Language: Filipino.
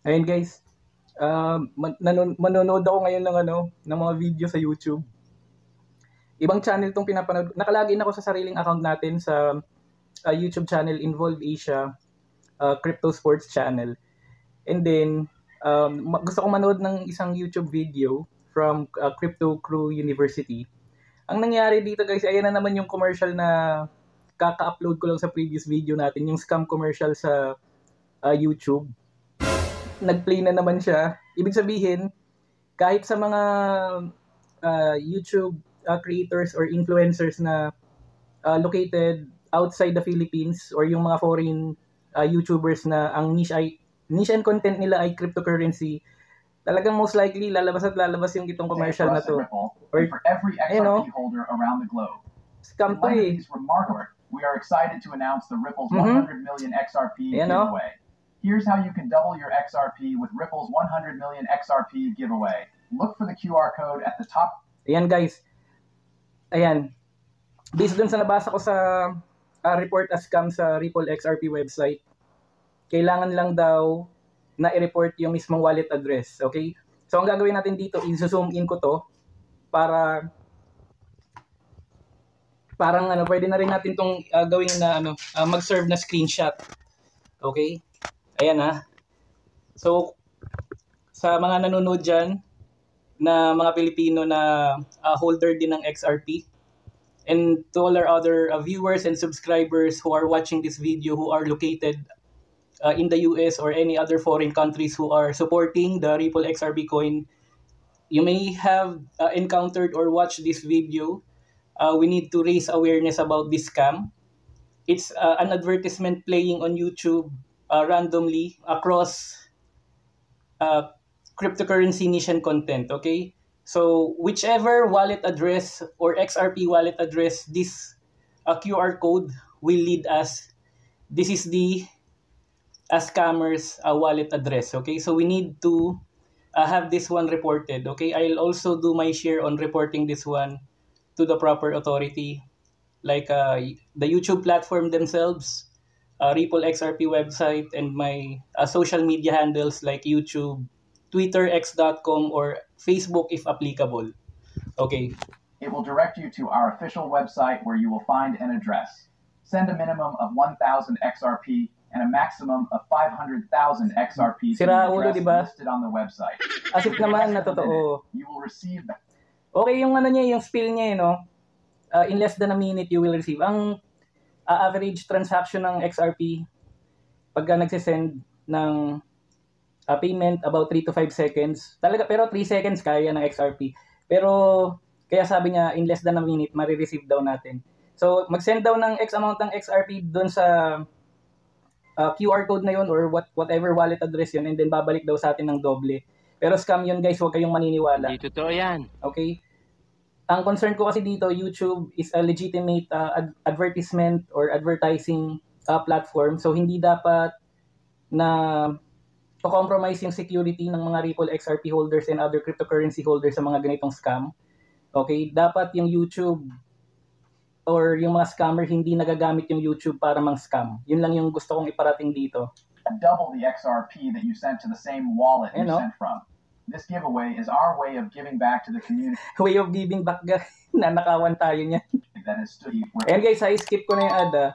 Ayun guys, manonood ako ngayon ng ng mga video sa YouTube. Ibang channel tong pinapanood. Nakalagin ako sa sariling account natin sa YouTube channel Involve Asia, Crypto Sports Channel. And then gusto ko manood ng isang YouTube video from Crypto Crew University. Ang nangyari dito guys, ayan na naman yung commercial na kaka-upload ko lang sa previous video natin, yung scam commercial sa YouTube. Nag-play na naman siya. Ibig sabihin, kahit sa mga YouTube creators or influencers na located outside the Philippines or yung mga foreign YouTubers na ang niche and content nila ay cryptocurrency, talagang most likely lalabas at lalabas yung itong commercial na to. Or for every XRP holder around the globe. Scam to eh. We are excited to announce the Ripple's 100 million XRP giveaway. Here's how you can double your XRP with Ripple's 100 million XRP giveaway. Look for the QR code at the top. Ayan guys. Ayan. Based dun sa nabasa ko sa report as scam sa Ripple XRP website, kailangan lang daw na i-report yung mismong wallet address. Okay? So ang gagawin natin dito, i-zoom in ko to para parang pwede na rin natin tong gawin na mag-serve na screenshot. Okay? Ayan ha. So, sa mga nanonood dyan, na mga Pilipino na holder din ng XRP, and to all our other viewers and subscribers who are watching this video who are located in the US or any other foreign countries who are supporting the Ripple XRP coin, you may have encountered or watched this video. We need to raise awareness about this scam. It's an advertisement playing on YouTube randomly across cryptocurrency niche and content, okay? So whichever wallet address or XRP wallet address this QR code will lead us, this is the scammer's wallet address, okay? So we need to have this one reported, okay? I'll also do my share on reporting this one to the proper authority, like the YouTube platform themselves, Ripple XRP website, and my social media handles like YouTube, Twitter, x.com, or Facebook if applicable. Okay. It will direct you to our official website where you will find an address. Send a minimum of 1,000 XRP and a maximum of 500,000 XRP to the address listed on the website. Asip naman na totoo. You will receive that. Okay, yung yung spill niya, in less than a minute you will receive. Ang average transaction ng XRP pagka nagsisend ng payment about 3 to 5 seconds. Talaga, pero 3 seconds kaya ng XRP. Pero kaya sabi niya in less than a minute marireceive daw natin. So mag-send daw ng X amount ng XRP doon sa QR code na yun or whatever wallet address yun, and then babalik daw sa atin ng doble. Pero scam yun guys, huwag kayong maniniwala. Hindi totoo yan. Okay? Ang concern ko kasi dito, YouTube is a legitimate advertisement or advertising platform. So, hindi dapat na compromise yung security ng mga Ripple XRP holders and other cryptocurrency holders sa mga ganitong scam. Okay? Dapat yung YouTube or yung mga scammer hindi nagagamit yung YouTube para mang-scam. Yun lang yung gusto kong iparating dito. Double the XRP that you sent to the same wallet you sent from. This giveaway is our way of giving back to the community. Way of giving back, guys. Nanakawan tayo niyan. That is And guys, I skip ko na yung ad.